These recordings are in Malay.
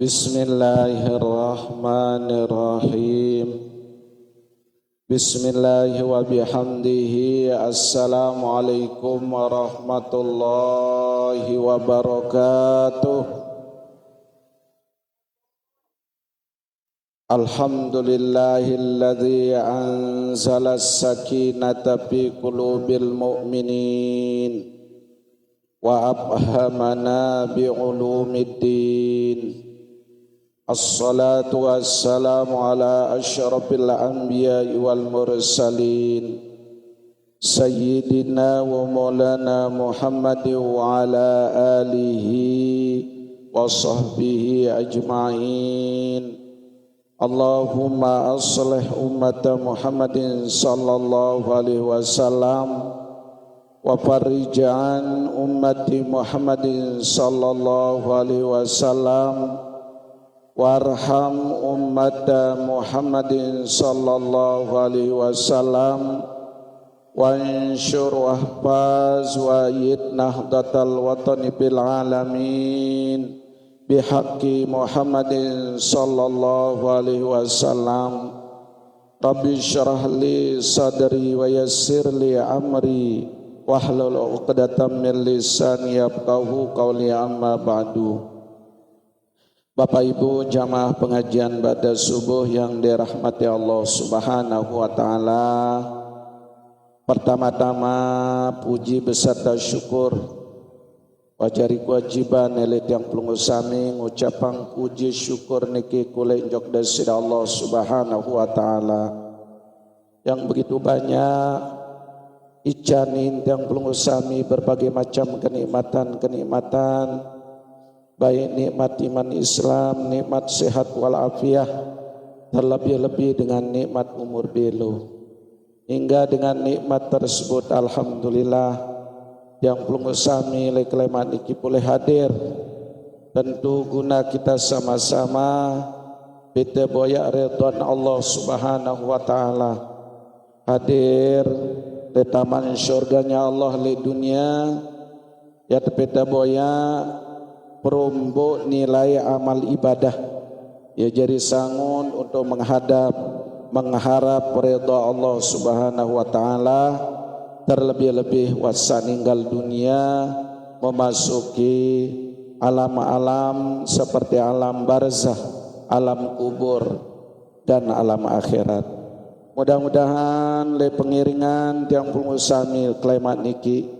Bismillahirrahmanirrahim. Bismillahi wa bihamdihi. Assalamualaikum warahmatullahi wabarakatuh. Alhamdulillahilladzi anzala as-sakinata fi qulubil mu'minin wa abhamana bi'ulumiddin. Assalatu wassalamu ala asyrafil anbiya'i wal mursalin Sayyidina wa maulana Muhammadin wa ala alihi wa sahbihi ajma'in. Allahumma aslih ummata Muhammadin sallallahu alaihi wasallam wa farrij'an ummati Muhammadin sallallahu alaihi wasallam warham ummata Muhammadin sallallahu alaihi wasallam wansyur wahfaz wa yid nahdatal watani bil alamin bihaqqi Muhammadin sallallahu alaihi wasallam. Rabbi syrah li sadri wa yassir li amri wahlul 'uqdatam min lisani yafqahu qawli, amma ba'du. Bapak Ibu jamaah pengajian pada subuh yang dirahmati Allah Subhanahu wa taala. Pertama-tama puji beserta syukur wajari kewajiban elit yang pelunggu sami ngucapang puji syukur niki kule njok dari Allah Subhanahu wa taala yang begitu banyak icanin yang pelunggu sami berbagai macam kenikmatan baik nikmat iman Islam, nikmat sehat walafiat, terlebih-lebih dengan nikmat umur belu. Hingga dengan nikmat tersebut alhamdulillah yang pelunggu sami lekleman iki boleh hadir. Tentu guna kita sama-sama bete boyak ridwan Allah Subhanahu wa taala. Hadir di taman syurganya Allah di dunia ya bete boyak perombo nilai amal ibadah ya jadi sangun untuk mengharap ridha Allah Subhanahu wa taala, terlebih-lebih wasa ninggal dunia memasuki alam-alam seperti alam barzah, alam kubur dan alam akhirat. Mudah-mudahan le pengiringan tiang pengusami klemat niki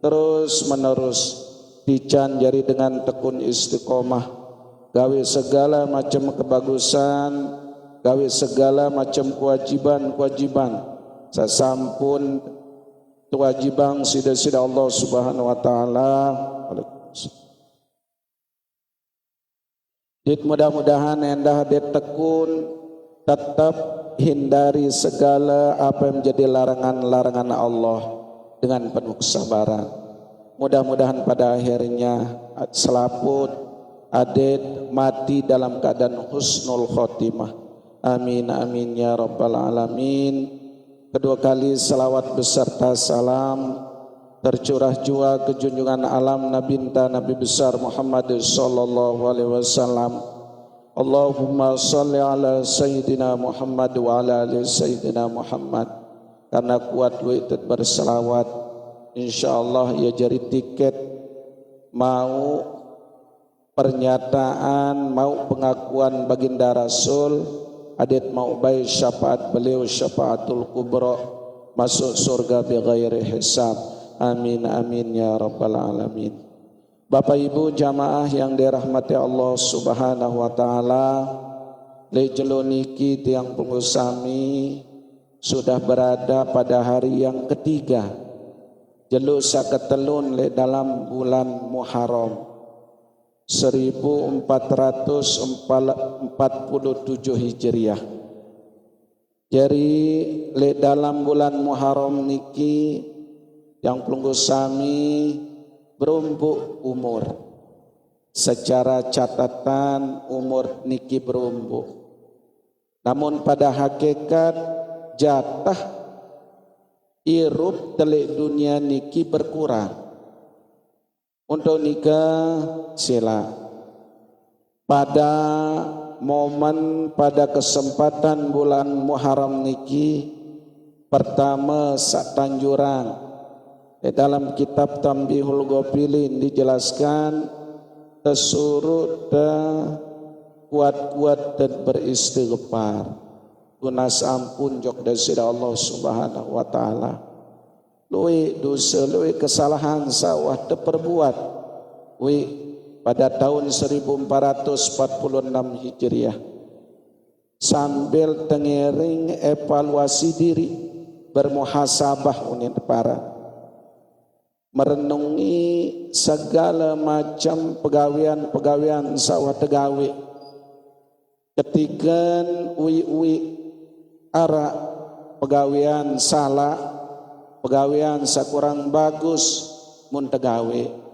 terus menerus dican jari dengan tekun istiqomah, gawe segala macam kebagusan, gawe segala macam kewajiban sasampun kewajiban sida-sida Allah Subhanahu wa taala. Mudah-mudahan endah tekun tetap hindari segala apa yang menjadi larangan-larangan Allah dengan penuh kesabaran. Mudah-mudahan pada akhirnya selaput adet mati dalam keadaan husnul khotimah. Amin amin ya rabbal alamin. Kedua kali salawat beserta salam tercurah jua ke junjungan alam Nabi besar Muhammad sallallahu alaihi wasallam. Allahumma salli ala sayyidina Muhammad wa ala ali sayyidina Muhammad. Karena kuat itu berselawat, insyaallah ya jari tiket mau pernyataan, mau pengakuan baginda Rasul, adet mau baik syafaat beliau syafaatul kubra masuk surga bighairi hisab. Amin amin ya rabbal alamin. Bapak Ibu jamaah yang dirahmati Allah Subhanahu wa taala, lejelo niki tiang pengusami sudah berada pada hari yang ketiga jeluk saketelun le dalam bulan Muharram 1447 Hijriah. Jadi le dalam bulan Muharram niki yang pelunggu sami berumbuk umur. Secara catatan umur niki berumbuk. Namun pada hakikat jatah irup telik dunia niki berkurang. Untuk nikah sila pada momen pada kesempatan bulan Muharram niki pertama sak tanjurang dalam kitab Tambihul Ghafilin dijelaskan tersuruh dan kuat-kuat dan beristighfar gunas ampun jok dari Allah Subhanahu wa taala. Luwi dosa luwi kesalahan sawah terperbuat pada tahun 1446 Hijriah sambil tengiring evaluasi diri bermuhasabah unit para merenungi segala macam pegawaian sawah tegawe ketigan uwi ara pegawaian salah pegawaian sakurang bagus mun tegawe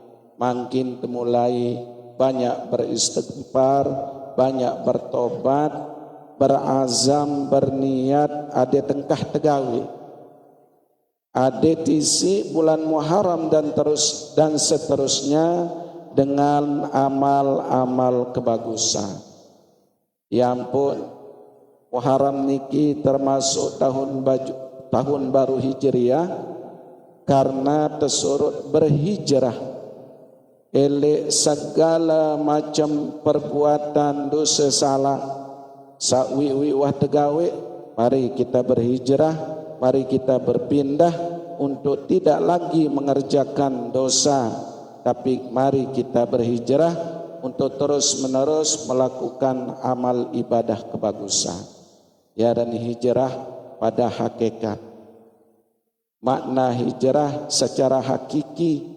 makin temulai banyak beristighfar, banyak bertobat, berazam, berniat ade tengkah tegawe ade tisi bulan Muharram dan seterusnya dengan amal-amal kebagusan. Ya ampun, Muharram niki termasuk tahun baru Hijriah karena tersurut berhijrah elek segala macam perbuatan dosa salah sakwi wah tegawe. Mari kita berhijrah, mari kita berpindah untuk tidak lagi mengerjakan dosa, tapi mari kita berhijrah untuk terus menerus melakukan amal ibadah kebagusan. Ya, dan hijrah pada hakikat. Makna hijrah secara hakiki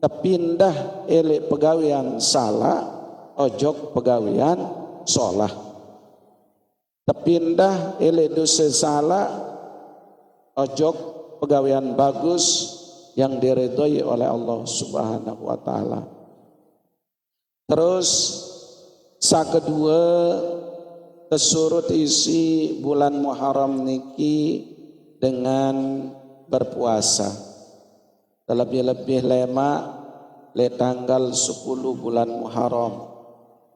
terpindah elek pegawaian salah ojok pegawaian solah. Terpindah elek dosa salah ojok pegawaian bagus yang diridhoi oleh Allah Subhanahu wa taala. Terus sa kedua tersurut isi bulan Muharram niki dengan berpuasa. Terlebih-lebih lemak le tanggal 10 bulan Muharram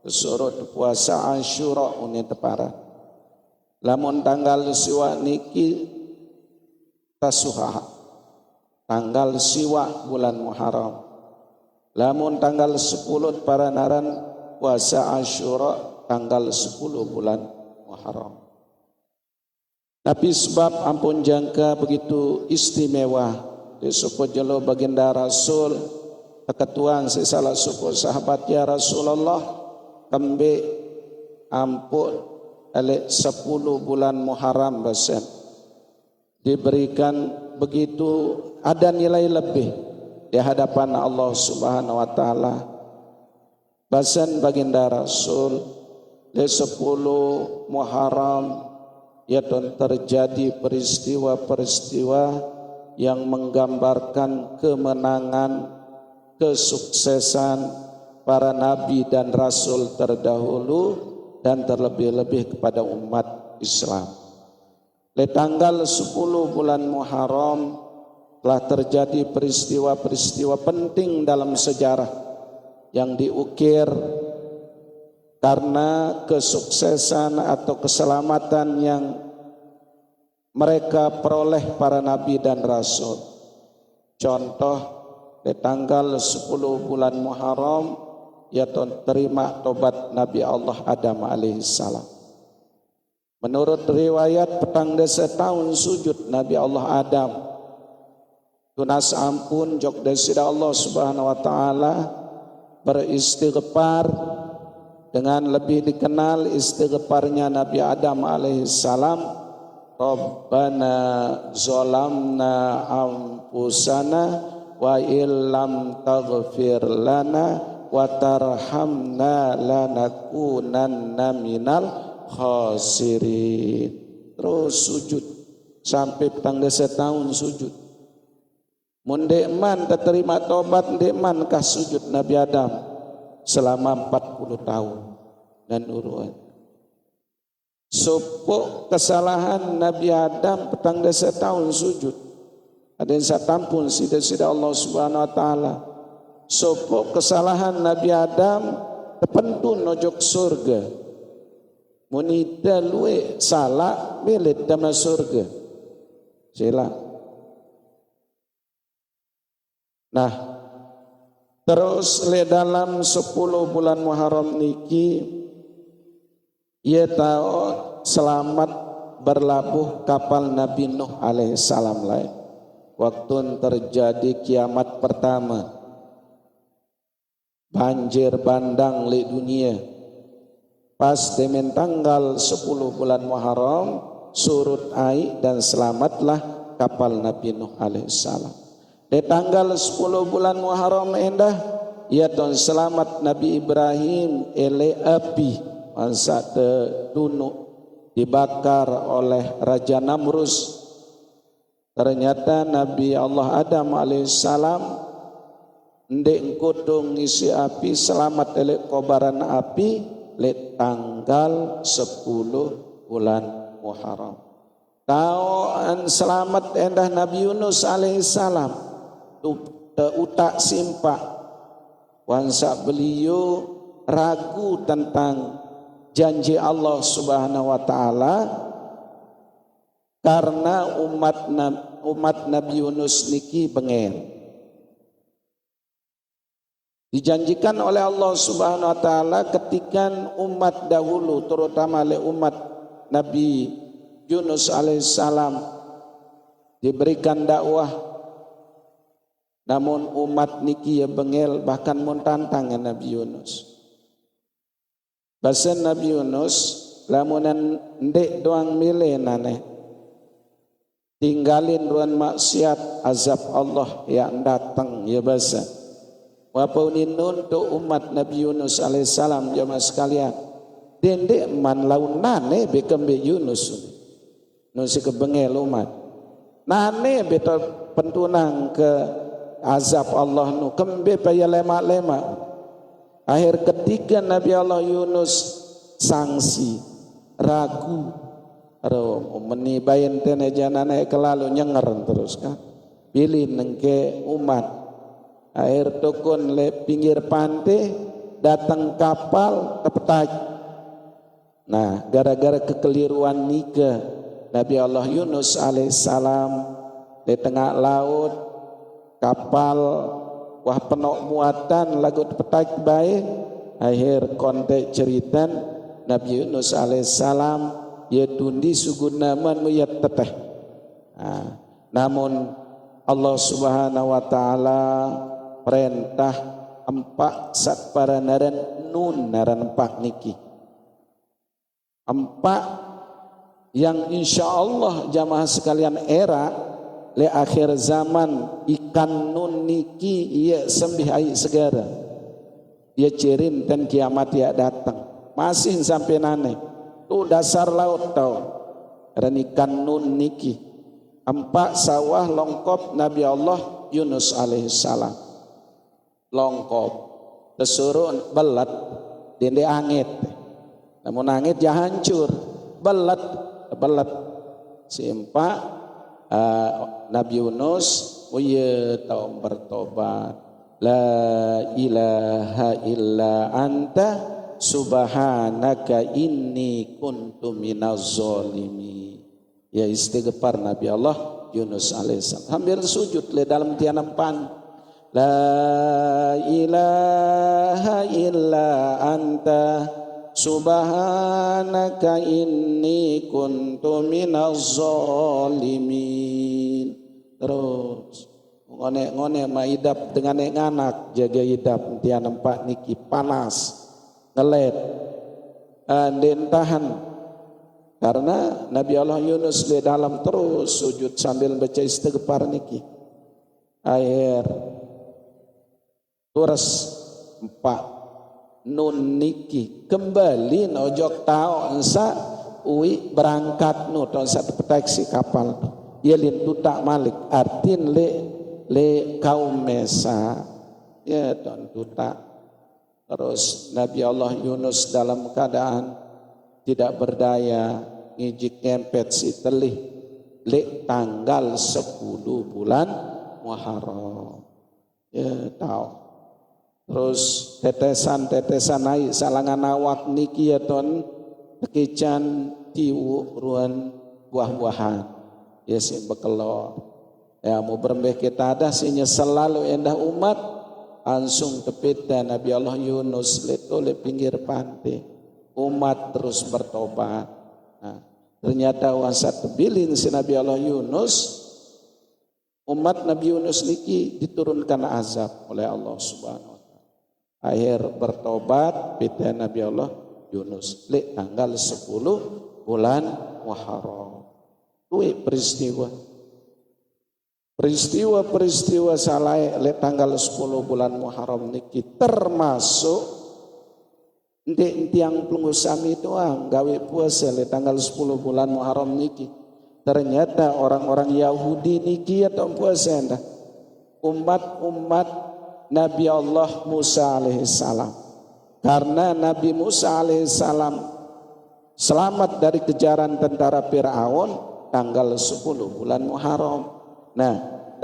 tersurut puasa Asyura unit tepara. Lamun tanggal siwa niki Tasuha tanggal siwa bulan Muharram. Lamun tanggal 10 para naran puasa Asyura tanggal 10 bulan Muharram. Tapi sebab ampun jangka begitu istimewa di suku jelo baginda Rasul keketuan sesalah suku sahabat ya Rasulullah kembe ampun elek 10 bulan Muharram basen diberikan begitu ada nilai lebih di hadapan Allah Subhanahu wa taala. Basan baginda Rasul di 10 Muharram ya terjadi peristiwa-peristiwa yang menggambarkan kemenangan, kesuksesan para nabi dan rasul terdahulu dan terlebih-lebih kepada umat Islam. Di tanggal 10 bulan Muharram telah terjadi peristiwa-peristiwa penting dalam sejarah yang diukir karena kesuksesan atau keselamatan yang mereka peroleh para nabi dan rasul. Contoh di tanggal 10 bulan Muharram yaitu terima tobat Nabi Allah Adam alaihissalam. Menurut riwayat petang desa tahun sujud Nabi Allah Adam tunas ampun jok desida Allah Subhanahu wa taala beristighfar dengan lebih dikenal istighfarnya Nabi Adam alaihissalam. Rabbana zolamna anfusana wa illam taghfir lana wa tarhamna lanakunanna minal khasirin. Terus sujud sampai petang desa tahun sujud. Mundekman terima tobat ndekman kah sujud Nabi Adam selama 40 tahun dan uruan. Sopok kesalahan Nabi Adam petang desa tahun sujud. Ada yang saya tampun sida Allah Subhanahu wa taala. Sopok kesalahan Nabi Adam terpentu nojok surga. Munita luwe salah milit dama surga. Sila. Nah, terus le dalam 10 bulan Muharram niki ia tahu selamat berlabuh kapal Nabi Nuh alaihissalam lain. Waktu terjadi kiamat pertama, banjir bandang di dunia. Pas demen tanggal 10 bulan Muharram surut air dan selamatlah kapal Nabi Nuh alaihissalam. Di tanggal 10 bulan Muharram endah ia ton selamat Nabi Ibrahim ele api masa tunduk dibakar oleh Raja Namrus. Ternyata Nabi Allah Adam alaihissalam ndek kodong isi api selamat elek kobaran api le tanggal 10 bulan Muharram. Tahu selamat endah Nabi Yunus alaihissalam utak simpak wansa beliau ragu tentang janji Allah Subhanahu wa taala karena umat Nabi Yunus niki bengel. Dijanjikan oleh Allah Subhanahu wa taala ketika umat dahulu terutama oleh umat Nabi Yunus alaihissalam diberikan dakwah, namun umat niki ya bengel bahkan mun tantang Nabi Yunus. Bahasa Nabi Yunus lamunan ndek doang milih nane tinggalin ruan maksiat azab Allah yang datang ya bahasa. Wapun untuk umat Nabi Yunus alaihissalam jamaah sekalian dendek man laun nane bekembe Yunus nusi kebengel umat nane betul pentunang ke azab Allah nu kembe paya lemak-lemak. Akhir ketika Nabi Allah Yunus sangsi ragu menibayin tene janana kelalu nyenger terus kan pilih nengke umat. Akhir tukun le pinggir pantai datang kapal kepetai. Nah, gara-gara kekeliruan nika Nabi Allah Yunus alaihissalam di tengah laut kapal wah penok muatan lagu petai baik. Akhir kontek cerita Nabi Yunus alaihissalam ia tundi sugunaman muyat teteh. Nah, namun Allah Subhanahu wa taala perintah empat sat para naran nun naran empat niki empat yang insya Allah jamaah sekalian era le akhir zaman ikan nun niki ia sembih air segara ia cirin dan kiamat ia datang masih sampai nane tu dasar laut tau dan ikan nun niki empat sawah longkop Nabi Allah Yunus alaihissalam longkop tersuruh belat dende angit namun angit ya hancur belat simpa Nabi Yunus uye tahu bertobat la ilaha illa anta subhanaka inni kuntu minaz zalimin ya istighfar Nabi Allah Yunus alaihissalam hampir sujud le dalam tianam pan la ilaha illa anta subhanaka inni kuntu minaz zalimin. Terus ngone maidap dengan nganak jaga idap tian empat niki panas ngelet den tahan karena Nabi Allah Yunus di dalam terus sujud sambil baca istighfar niki air Turas empat nun niki kembali nojok tau ensa ui berangkat nu ton satu taksi kapal ia lintu tak malik artin le kaum mesa ya ton tutak terus Nabi Allah Yunus dalam keadaan tidak berdaya ngijik ngempet si telih le tanggal 10 bulan Muharram ya tahu terus tetesan-tetesan naik salangan awak niki ya ton kekican tiwu ruan buah-buahan ya si bekelo ya mau berembeh kita ada sinya selalu endah umat langsung tepita Nabi Allah Yunus oleh pinggir pantai umat terus bertobat. Nah, ternyata wasat tebilin si Nabi Allah Yunus umat Nabi Yunus niki diturunkan azab oleh Allah Subhanahu wa taala. Akhir bertobat pita Nabi Allah Yunus le tanggal 10 bulan Muharram. Duit peristiwa saleh le tanggal 10 bulan Muharram niki termasuk tiang pelunggu sami itu gawe puasa le tanggal 10 bulan Muharram niki. Ternyata orang-orang Yahudi niki atau puasa anda umat Nabi Allah Musa alaihissalam, karena Nabi Musa alaihissalam selamat dari kejaran tentara Fir'aun tanggal 10 bulan Muharram. Nah,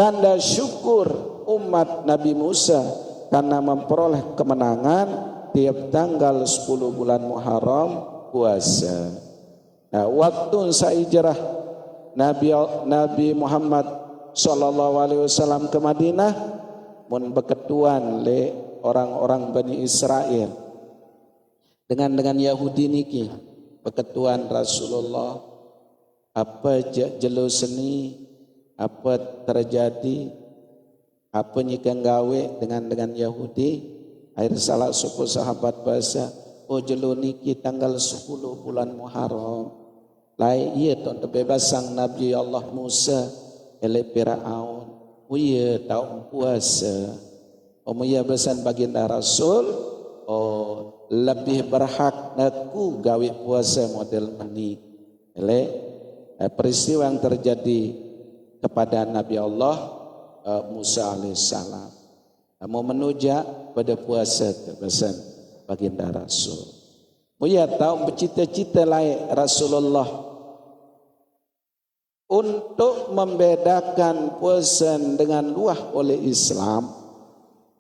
tanda syukur umat Nabi Musa karena memperoleh kemenangan tiap tanggal 10 bulan Muharram puasa. Nah, waktu saijrah Nabi Muhammad sallallahu alaihi wasallam ke Madinah mun beketuan le orang-orang Bani Israel dengan Yahudi niki beketuan Rasulullah apa jelo seni apa terjadi apa nyikang gawe dengan Yahudi akhir salah suku sahabat bahasa oh jelo niki tanggal 10 bulan Muharram lai iya ton tebebasan Nabi Allah Musa ele Firaun iya tahu puasa iya besan baginda Rasul oh lebih berhak aku gawe puasa model ini ele peristiwa yang terjadi kepada Nabi Allah Musa alaihissalam mau menujak pada puasa besan baginda Rasul iya tahu bercita-cita lain Rasulullah untuk membedakan puasa dengan luah oleh Islam.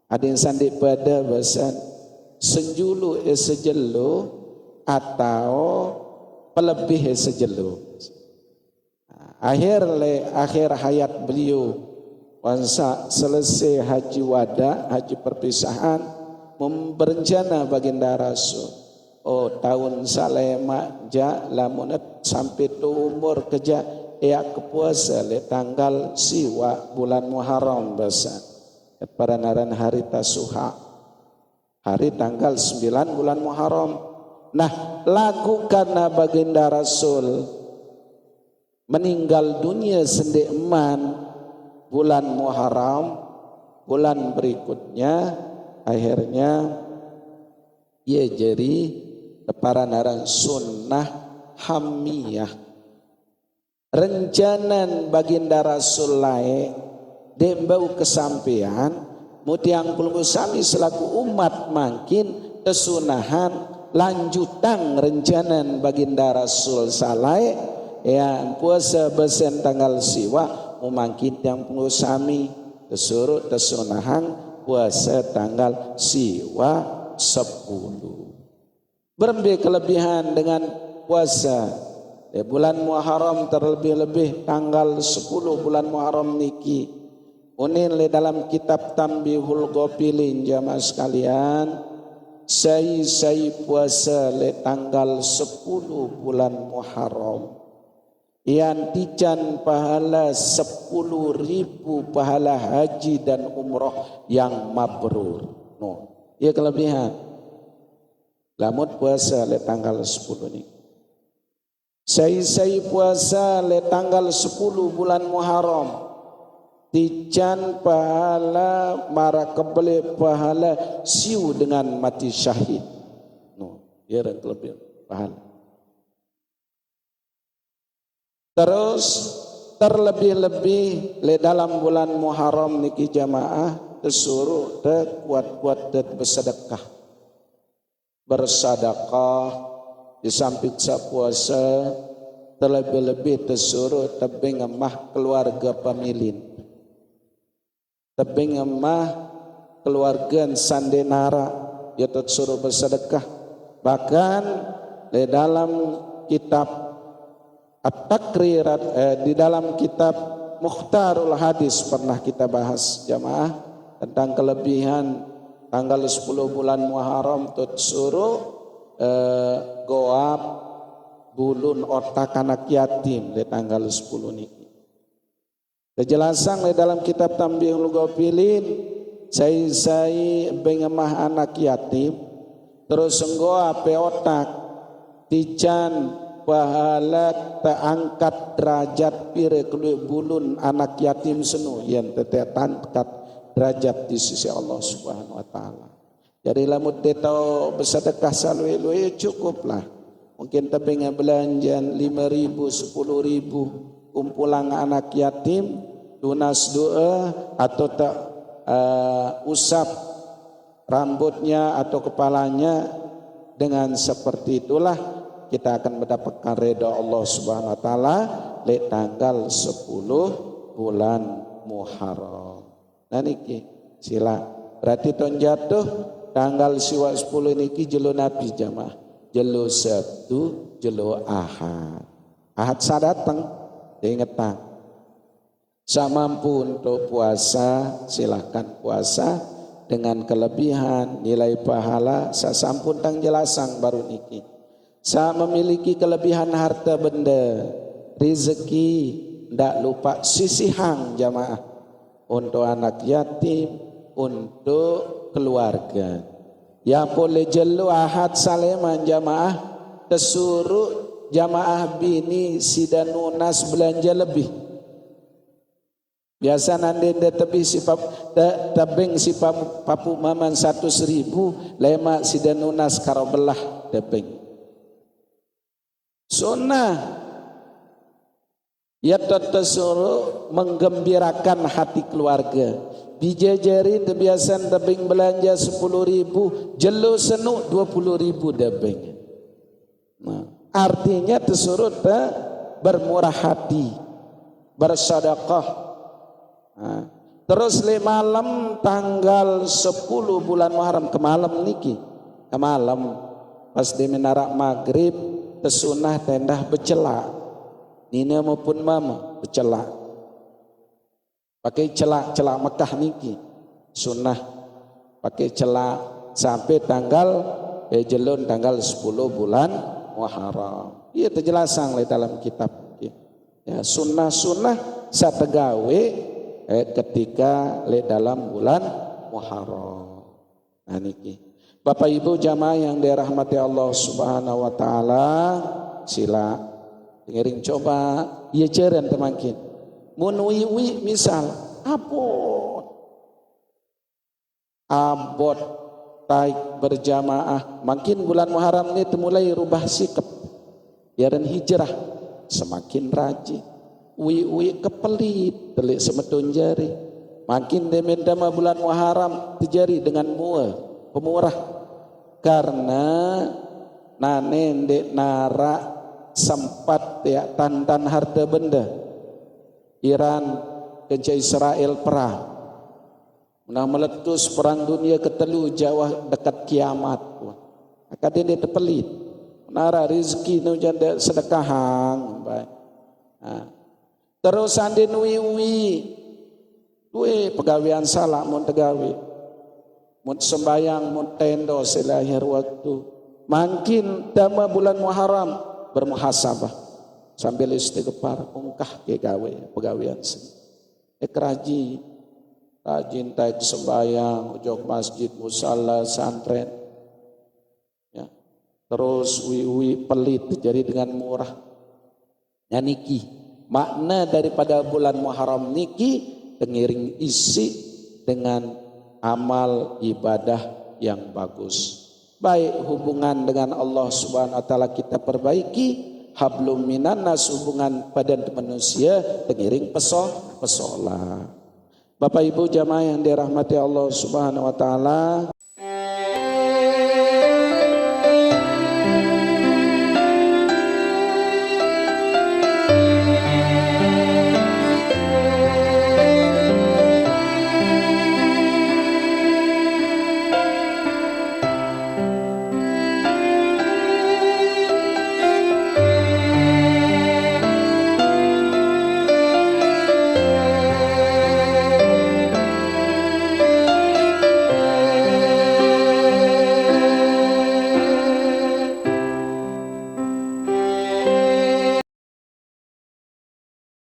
Ada yang sandik pada bahasan senjulu sejelo atau pelebih sejelo. Akhir hayat beliau wansa selesai haji wada, haji perpisahan berencana baginda Rasul. Oh tahun salema ja lamunat sampai tu umur keja ya kepuasa le tanggal siwa bulan Muharram basa pada naran hari Tasuha hari tanggal 9 bulan Muharram. Nah lakukan baginda Rasul meninggal dunia sendekman bulan Muharram bulan berikutnya akhirnya ia jadi para naran sunnah hamiyah rencanan baginda Rasul lae dembau kesampean mutiang pulung sami selaku umat makin kesunahan lanjutan rencanan baginda Rasul salai yang puasa besen tanggal siwa memangkin yang pulung sami kesuruh kesunahan puasa tanggal siwa 10 berembih kelebihan dengan puasa bulan Muharram terlebih-lebih tanggal 10 bulan Muharram niki unin le dalam kitab Tambihul Ghafilin jamaah sekalian saya puasa le tanggal 10 bulan Muharram yang tijan pahala 10.000 pahala haji dan umroh yang mabrur. Ia kelebihan lamun puasa le tanggal 10 ni. Saya puasa le tanggal 10 bulan Muharram. Tijan pahala mara kebeli pahala siu dengan mati syahid. Ia kelebihan pahala. Terus terlebih-lebih le dalam bulan Muharram niki jamaah disuruh kuat-kuat bersedekah. Bersedekah di samping puasa terlebih-lebih disuruh tebing emah keluarga pemilin tebing emah keluarga sandenara ya suruh bersedekah. Bahkan di dalam kitab At-Takrirat di dalam kitab Mukhtarul Hadis pernah kita bahas jamaah tentang kelebihan tanggal 10 bulan Muharram suruh goab bulun otak anak yatim di tanggal 10 niki. Kejelasan di dalam kitab Tambihul Ghafilin saya bengemah anak yatim terus goab otak tican pahala terangkat derajat pire keluar bulun anak yatim senu yang terangkat derajat di sisi Allah Subhanahu wa taala. Jadi lamun tahu bersedekah salwe-lwe cukuplah. Mungkin tapi belanjan 5.000 10.000 kumpulan anak yatim lunas doa atau tak usap rambutnya atau kepalanya, dengan seperti itulah kita akan mendapatkan redha Allah Subhanahu wa taala di tanggal 10 bulan Muharram. Nah niki sila berarti ton jatuh tanggal siwa 10 niki jelo Nabi jamaah. Jelo Sabtu, jelo Ahad. Ahad sadatang diingetan. Samampu untuk puasa silahkan puasa dengan kelebihan nilai pahala sasampun tang jelasang baru niki. Sa memiliki kelebihan harta benda, rezeki, ndak lupa sisihang jamaah untuk anak yatim, untuk keluarga. Ya boleh jelu Ahad Saleman jamaah tersuruh jamaah bini sidanunas belanja lebih. Biasa nanti tapi si tabeng si papu maman 100.000 lema sidanunas karo belah tebeng. Sunnah ya tersuruh menggembirakan hati keluarga. Dijajari kebiasaan debeng belanja 10.000 jelo senu 20.000 debeng. Nah, artinya tersuruh bermurah hati, bersedekah. Nah, terus le malam tanggal 10 bulan Muharram ke malam niki, ke malam pas di menara maghrib tersunah tendah becelak. Nina maupun mama becelak. Pakai celak Mekah niki. Sunnah pakai celak sampai tanggal jelun tanggal 10 bulan Muharram. Iya terjelasan di dalam kitab. Ya, sunnah sategawe ketika di dalam bulan Muharram. Nah niki. Bapak Ibu jamaah yang dirahmati Allah Subhanahu wa taala, sila dengerin coba ieu ceureun teh mangkin. Mun wiwi misal abot taik berjamaah, makin bulan Muharram ini mulai rubah sikap. Yaran hijrah semakin rajin. Wiwi kepelit, telik semetun jari. Makin demendama bulan Muharram terjadi dengan pemurah. Karena nanendek nara sempat ya tantan harta benda. Iran ke Israel perang. Nah meletus perang dunia ketelu Jawa dekat kiamat. Maka dia terpelit. Nara rezeki nu janda sedekahang. Nah, terus ande nuwi pegawaian salah mun tegawe. Mun sembayang, mun tendo selahir waktu. Makin dama bulan Muharram bermuhasabah sambil istighfar ungkah ke gawe pegawaian seni. Rajin taik sembayang, ujok masjid, musala, santren. Ya. Terus wiwi pelit jadi dengan murah. Ya niki makna daripada bulan Muharram niki tengiring isi dengan amal ibadah yang bagus. Baik hubungan dengan Allah Subhanahu wa taala kita perbaiki, hablum minannas hubungan badan manusia tengiring pesola. Bapak Ibu jamaah yang dirahmati Allah Subhanahu wa taala,